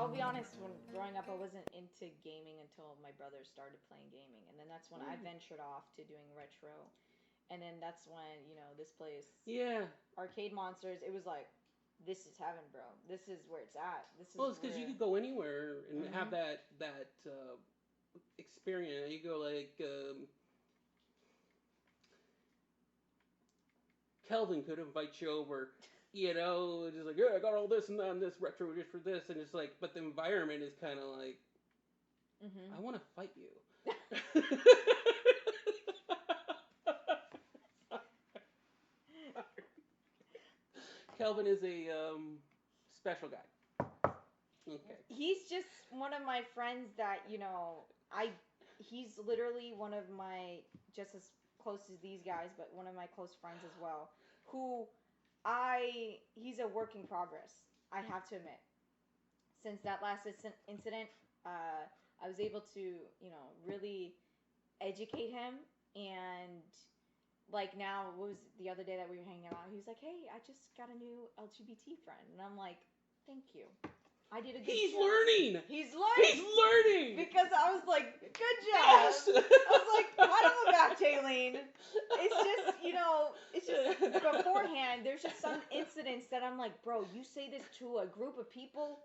I'll be honest. When growing up, I wasn't into gaming until my brother started playing gaming, and then that's when I Mm. ventured off to doing retro. And then that's when this place, Yeah. Arcade Monsters, it was like, this is heaven, bro. This is where it's at. This is Well, it's because you where. could go anywhere and have Mhm. that experience. You go like Kelvin could invite you over. Just like, yeah, I got all this and that and this retro just for this, and it's like, but the environment is kind of like, I Mhm. want to fight you. Kelvin is a special guy. Okay. He's just one of my friends that I. He's literally one of my, just as close as these guys, but one of my close friends as well. Who he's a work in progress. I have to admit. Since that last incident, I was able to really educate him. And like, now, what was the other day that we were hanging out, he was like, hey, I just got a new LGBT friend, and I'm like, thank you, I did a good He's job. learning. He's He's learning. learning. Because I was like, good job. Yes. I was like, pat him on the back, Taylene. It's just beforehand, there's just some incidents that I'm like, bro, you say this to a group of people,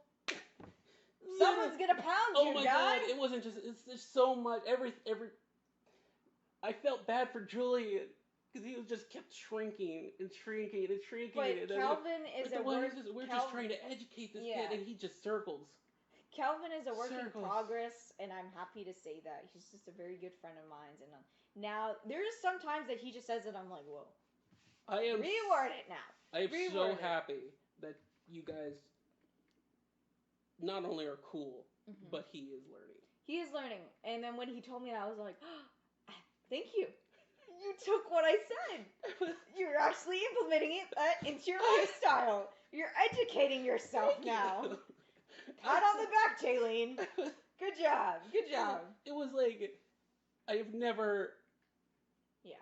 someone's gonna pound Oh you, my guy. god! It wasn't just. It's just so much. Every. I felt bad for Julian because he was just kept shrinking and shrinking and shrinking. But And Calvin is a work. we're just trying to educate this Yeah. kid, and he just circles. Calvin is a work in Circles. progress, and I'm happy to say that he's just a very good friend of mine. And now there's some times that he just says it, I'm like, whoa. I am. Reword it now. I am Reword so it. happy that you guys not only are cool, Mhm. but he is learning. He is learning. And then when he told me that, I was like, oh, thank you. You took what I said. You're actually implementing it into your lifestyle. You're educating yourself now. You. Pat on the back, Jaylene. Good job. Good job. It was like I've never. Yeah.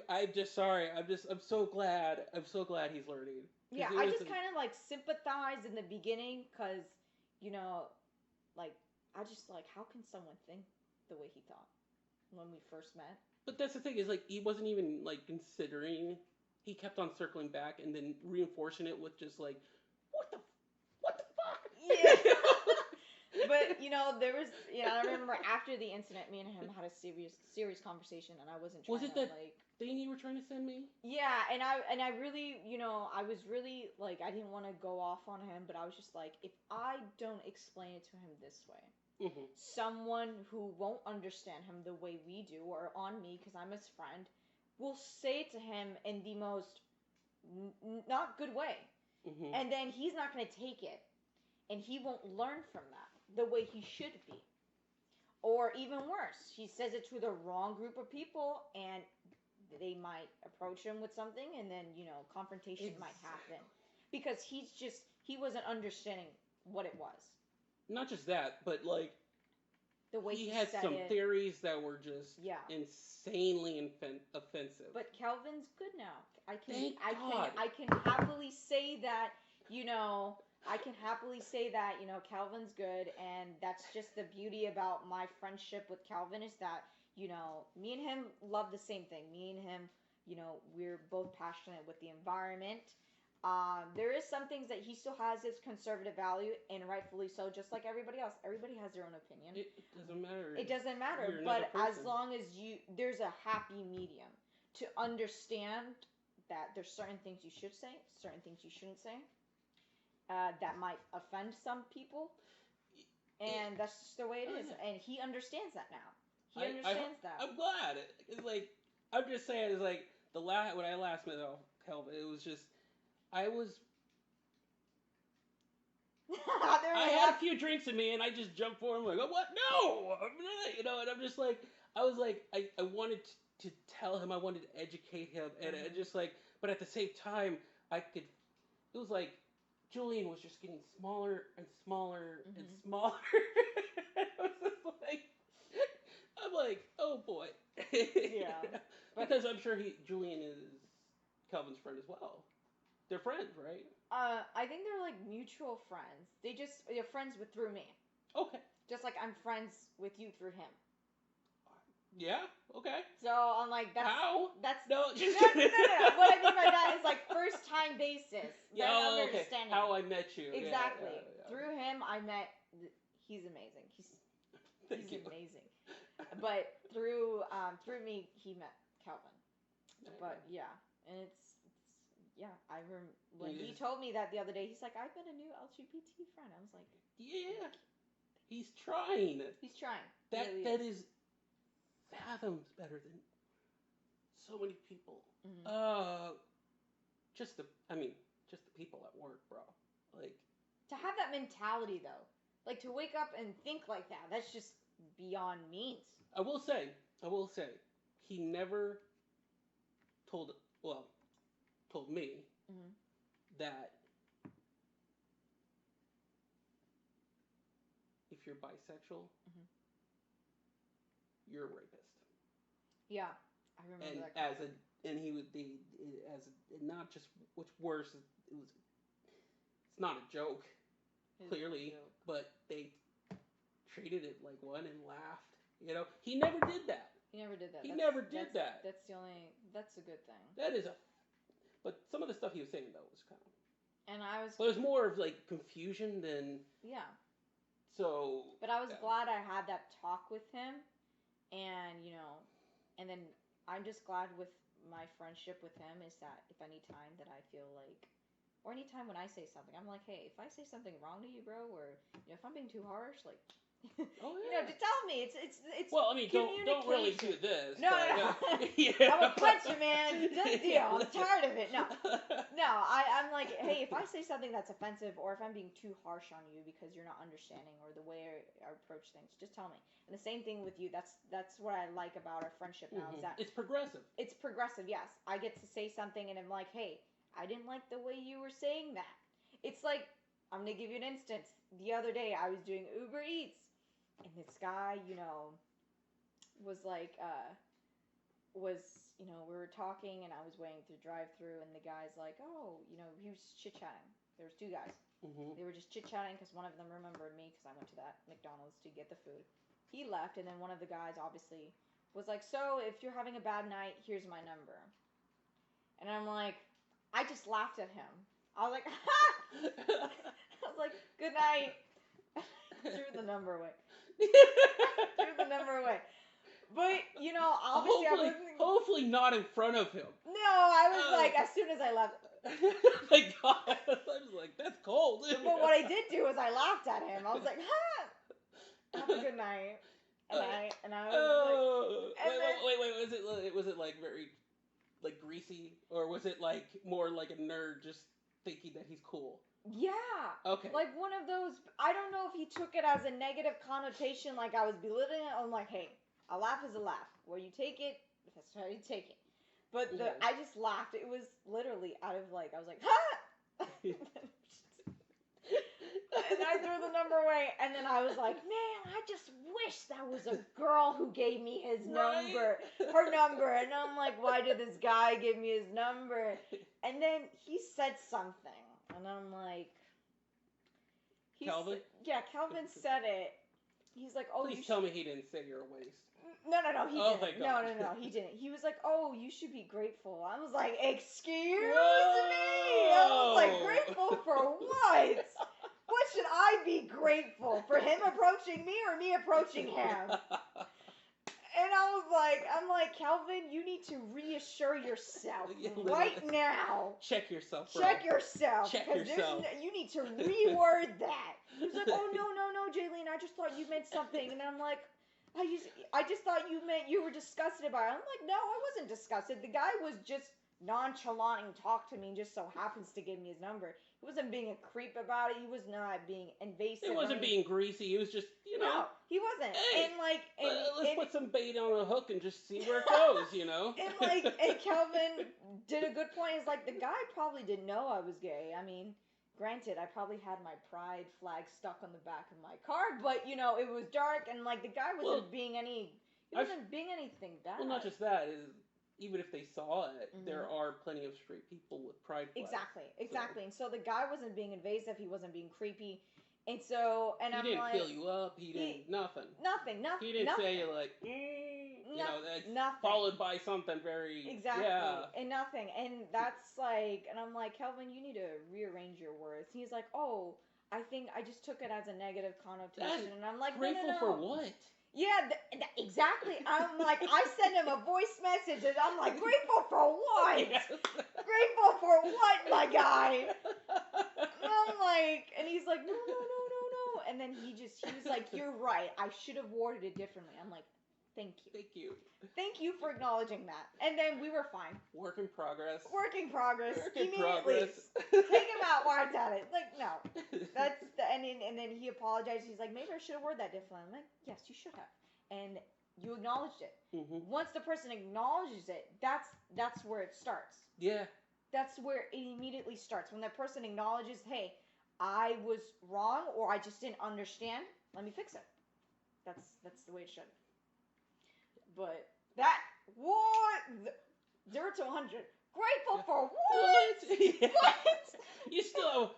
I'm just sorry. I'm so glad. I'm so glad he's learning. Yeah, I just kind of like sympathize in the beginning because, like, I just like, how can someone think the way he thought when we first met? But that's the thing is like he wasn't even like considering. He kept on circling back and then reinforcing it with just like, what the fuck? Yeah. But there was, I remember after the incident, me and him had a serious conversation, and I wasn't trying Was it to that like. thing you were trying to send me? Yeah, and I really, I was really like, I didn't want to go off on him, but I was just like, if I don't explain it to him this way, Mm-hmm. someone who won't understand him the way we do, or on me, because I'm his friend, will say it to him in the most not good way, Mm-hmm. and then he's not going to take it, and he won't learn from that the way he should be. Or even worse, he says it to the wrong group of people, and they might approach him with something, and then confrontation might happen because he wasn't understanding what it was. Not just that, but like The way he had said some it. theories that were just Yeah. insanely offensive. But Calvin's good now. Thank God. I can happily say that, I can happily say that, Calvin's good, and that's just the beauty about my friendship with Calvin is that, me and him love the same thing. Me and him, we're both passionate with the environment. There is some things that he still has his conservative value, and rightfully so, just like everybody else. Everybody has their own opinion. It doesn't matter. It doesn't matter, You're but another as person. long as there's a happy medium to understand that there's certain things you should say, certain things you shouldn't say, that might offend some people, and that's just the way it is. And he understands that now. He understands that. I'm glad. It's like I'm just saying. It's like when I last met Kelvin, it was just I was. I had a few drinks in me, and I just jumped for him like, oh, what? No, and I'm just like, I was like, I wanted to tell him, I wanted to educate him, and I just like, but at the same time, it was like, Julian was just getting smaller and smaller and smaller. I was just like, I'm like, oh boy. Yeah. Because I'm sure Julian is Kelvin's friend as well. They're friends, right? I think they're like mutual friends. They're friends with through me. Okay. Just like I'm friends with you through him. Yeah. Okay. So I'm like, that's No. Just no. What I mean by that is like first time basis. Yeah. Then Okay. understanding. How I met you. Exactly. Yeah. Through him, I met. He's amazing. Thank you. Amazing. But through me, he met Calvin. But yeah, and it's yeah. I remember when he told me that the other day. He's like, I've met a new LGBT friend. I was like, yeah. He's trying. He's trying. That is fathoms better than so many people. Mm-hmm. Just the people at work, bro. Like to have that mentality though, like to wake up and think like that. That's just beyond means. I will say, he never told me mm-hmm. that if you're bisexual, mm-hmm. you're a rapist. Yeah, I remember and that. And he would not just what's worse it's not a joke clearly, but they treated it like one and laughed. You know, he never did that. He never did that. That's a good thing. But some of the stuff he was saying though was kind of. And I was. But it was more of like confusion than. Yeah. So. But I was glad I had that talk with him, and and then I'm just glad with my friendship with him is that if any time that I feel like, or any time when I say something, I'm like, hey, if I say something wrong to you, bro, or if I'm being too harsh, like. Oh yeah. To tell me it's. Well, I mean, don't really do this. No. Yeah. I'm a punch you, man. Done deal. I'm tired of it. No. I'm like, hey, if I say something that's offensive, or if I'm being too harsh on you because you're not understanding, or the way I approach things, just tell me. And the same thing with you. That's what I like about our friendship now. Is that it's progressive. It's progressive. Yes, I get to say something, and I'm like, hey, I didn't like the way you were saying that. It's like, I'm gonna give you an instance. The other day, I was doing Uber Eats. And this guy, was like, we were talking, and I was waiting to drive through, and the guy's like, oh, he was chit-chatting. There was two guys. Mm-hmm. They were just chit-chatting because one of them remembered me because I went to that McDonald's to get the food. He left, and then one of the guys obviously was like, so if you're having a bad night, here's my number. And I'm like, I just laughed at him. I was like, ha! I was like, good night. Threw the number away. Threw the number away. But, obviously hopefully not in front of him. No, I was like, as soon as I left. Thank God. I was like, that's cold. But what I did do is I laughed at him. I was like, ha! Have a good night. And I was like... Was it like very, like greasy? Or was it like more like a nerd just thinking that he's cool? Yeah. Okay. Like one of those, I don't know if he took it as a negative connotation, like I was belittling it. I'm like, hey, a laugh is a laugh. Where you take it, that's how you take it. But I just laughed. It was literally out of like, I was like, ha! And I threw the number away, and then I was like, man, I just wish that was a girl who gave me his number, her number. And I'm like, why did this guy give me his number? And then he said something. And I'm like, Calvin? Calvin said it. He's like, oh, please tell me he didn't say you're a waste. No, he didn't. Thank God. No, he didn't. He was like, oh, you should be grateful. I was like, excuse me? Whoa. I was like, grateful for what? What should I be grateful? For him approaching me or me approaching him? And I'm like, Calvin, you need to reassure yourself right now. Check yourself, bro. Check yourself. Check yourself. You need to reword that. He's like, oh, no, Jaylene, I just thought you meant something. And I'm like, I just thought you meant you were disgusted by it. I'm like, no, I wasn't disgusted. The guy was just nonchalant and talked to me and just so happens to give me his number. He wasn't being a creep about it. He was not being invasive. He wasn't being greasy. He was just, No, he wasn't. Hey, let's put some bait on a hook and just see where it goes, And Calvin did a good point. He's like, the guy probably didn't know I was gay. I mean, granted, I probably had my pride flag stuck on the back of my car, but, it was dark, and, the guy wasn't being anything bad. Well, not just that. even if they saw it, Mhm. there are plenty of straight people with pride flags. Exactly. And so the guy wasn't being invasive. He wasn't being creepy. And so, and He I'm didn't like, fill you up. He didn't nothing. Nothing. He didn't say Nothing. like, you know, that's Nothing. followed by something very Exactly. Yeah. And nothing. And that's like, and I'm like, Kelvin, you need to rearrange your words. He's like, oh, I think I just took it as a negative connotation. And I'm like, grateful no. for what? Yeah, exactly. I'm like, I send him a voice message, and I'm like, grateful for what? Yes. Grateful for what, my guy? And I'm like, and he's like, no. And then he was like, you're right. I should have worded it differently. I'm like, thank you. Thank you. Thank you for acknowledging that. And then we were fine. Work in progress. Immediately. Take him out, why at it. Like, no. That's and then he apologized. He's like, maybe I should have worded that differently. I'm like, yes, you should have. And you acknowledged it. Mm-hmm. Once the person acknowledges it, that's where it starts. Yeah. That's where it immediately starts. When that person acknowledges, hey, I was wrong, or I just didn't understand, let me fix it. That's the way it should. But that, what? 0 to 100. Grateful for what? Yeah. What? You still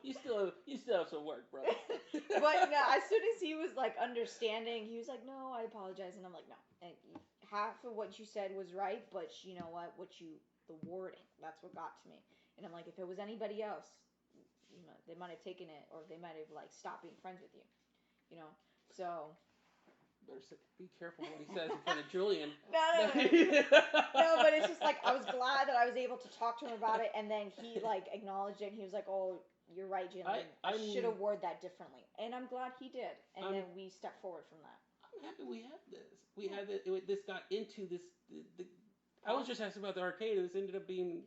have some work, bro. But no, as soon as he was like understanding, he was like, no, I apologize. And I'm like, no. And half of what you said was right, but you know what? The wording, that's what got to me. And I'm like, if it was anybody else, you know, they might have taken it, or they might have like stopped being friends with you. You know? So. Better be careful what he says in front of Julian. No. No, but it's just like, I was glad that I was able to talk to him about it, and then he like acknowledged it, and he was like, oh, you're right, Julian. I should have worded that differently. And I'm glad he did. And then we stepped forward from that. I'm happy we had this. We had this got into this. I was just asking about the arcade. This ended up being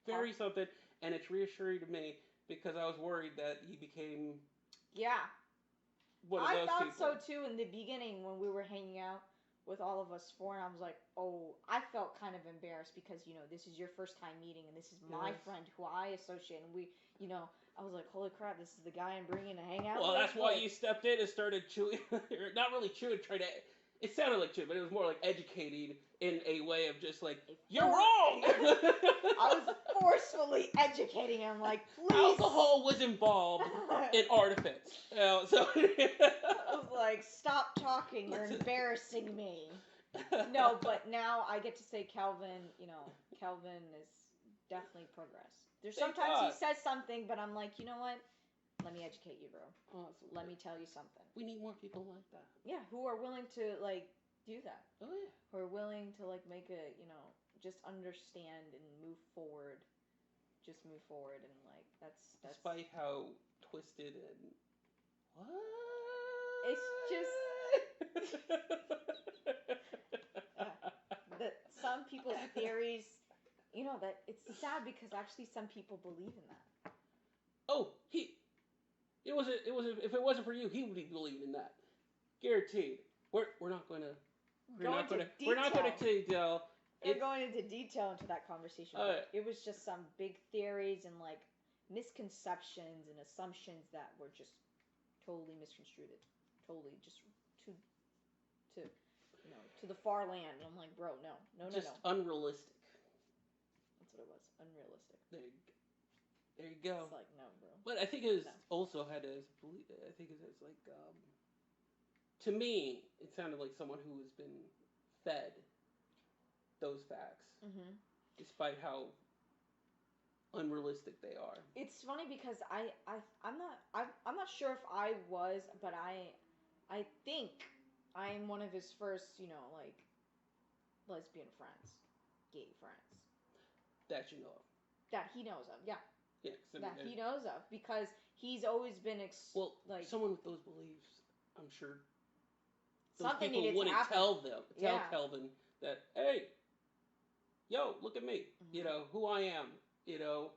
very something, and it's reassuring to me because I was worried that he became. Yeah. I thought so too in the beginning when we were hanging out with all of us four, and I was like, oh, I felt kind of embarrassed because, you know, this is your first time meeting, and this is my friend who I associate, and we, you know, I was like, holy crap, this is the guy I'm bringing to hang out with. Well, that's why you stepped in and started chewing, not really chewing, it sounded like chewing, but it was more like educating in a way of just like, you're wrong! I was forcefully educating him, like, please. Alcohol was involved in artifice. You know, so I was like, stop talking, you're embarrassing me. No, but now I get to say Kelvin is definitely progressed. There's sometimes he says something, but I'm like, you know what? Let me educate you, bro. Awesome. Let me tell you something. We need more people like that. Yeah, who are willing to, like, do that. Oh, yeah. Who are willing to, like, make a, you know, just understand and move forward. Just move forward, and, like, that's... Despite how twisted and... What? It's just... that some people's theories, you know, that it's sad because actually some people believe in that. Oh, if it wasn't for you, he would be believing in that. Guaranteed. We're not going to detail. We're going into detail into that conversation. It was just some big theories and like misconceptions and assumptions that were just totally misconstrued. Totally just to you know, to the far land. And I'm like, bro, no. Just unrealistic. That's what it was. Unrealistic. There you go. It's like, no, bro. But I think it was also had as I think it was like to me it sounded like someone who has been fed those facts, despite how unrealistic they are. It's funny because I'm not sure if I was, but I think I'm one of his first, you know, like lesbian friends, gay friends that you know of. That he knows of, yeah. Yeah, he knows of, because he's always been like someone with those beliefs. I'm sure those something people wouldn't tell Kelvin that, hey, yo, look at me, you know who I am, you know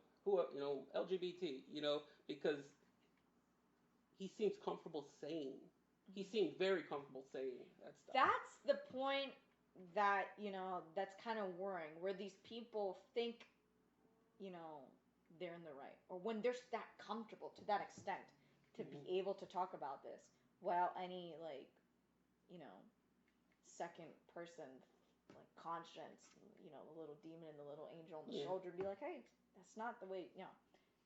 LGBT, you know, because he seems comfortable saying. He seemed very comfortable saying that stuff. That's the point that, you know, that's kind of worrying, where these people think, you know, they're in the right, or when they're that comfortable to that extent to be able to talk about this, while any, like, you know, second person like conscience, you know, the little demon and the little angel on the Yeah. shoulder, be like, hey, that's not the way, you know.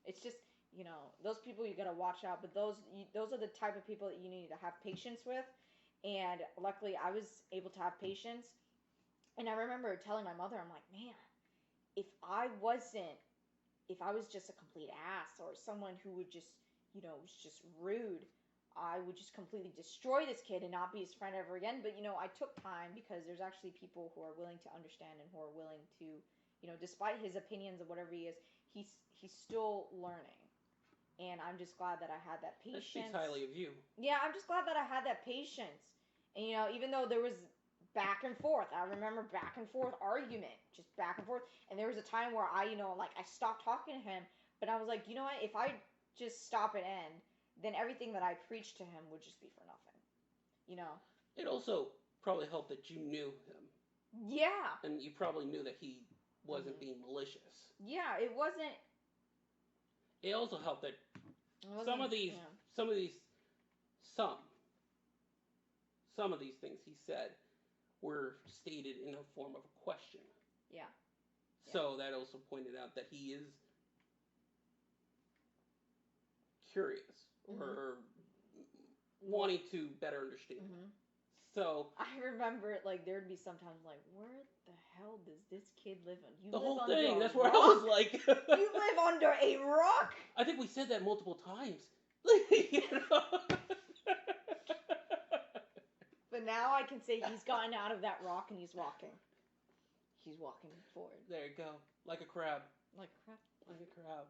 It's just, you know, those people you gotta watch out. But those are the type of people that you need to have patience with. And luckily, I was able to have patience. And I remember telling my mother, I'm like, man, if I wasn't, if I was just a complete ass or someone who would just, you know, was just rude, I would just completely destroy this kid and not be his friend ever again. But, you know, I took time because there's actually people who are willing to understand and who are willing to, you know, despite his opinions of whatever he is, he's still learning. And I'm just glad that I had that That patience. speaks highly of you. Yeah, I'm just glad that I had that patience. And, you know, even though there was back and forth, I remember back and forth argument, just back and forth. And there was a time where I, you know, like I stopped talking to him, but I was like, you know what? If I just stop and end, then everything that I preached to him would just be for nothing. You know? It also probably helped that you knew him. Yeah. And you probably knew that he wasn't being malicious. Yeah, it wasn't. It also helped that some of these things he said were stated in a form of a question. Yeah. So that also pointed out that he is curious or wanting to better understand. So I remember, like, there'd be sometimes like, where the hell does this kid live in? The whole thing. That's where I was like, you live under a rock. I think we said that multiple times. You know? But now I can say he's gotten out of that rock and he's walking. He's walking forward. There you go. Like a crab. Like a crab. Like a crab.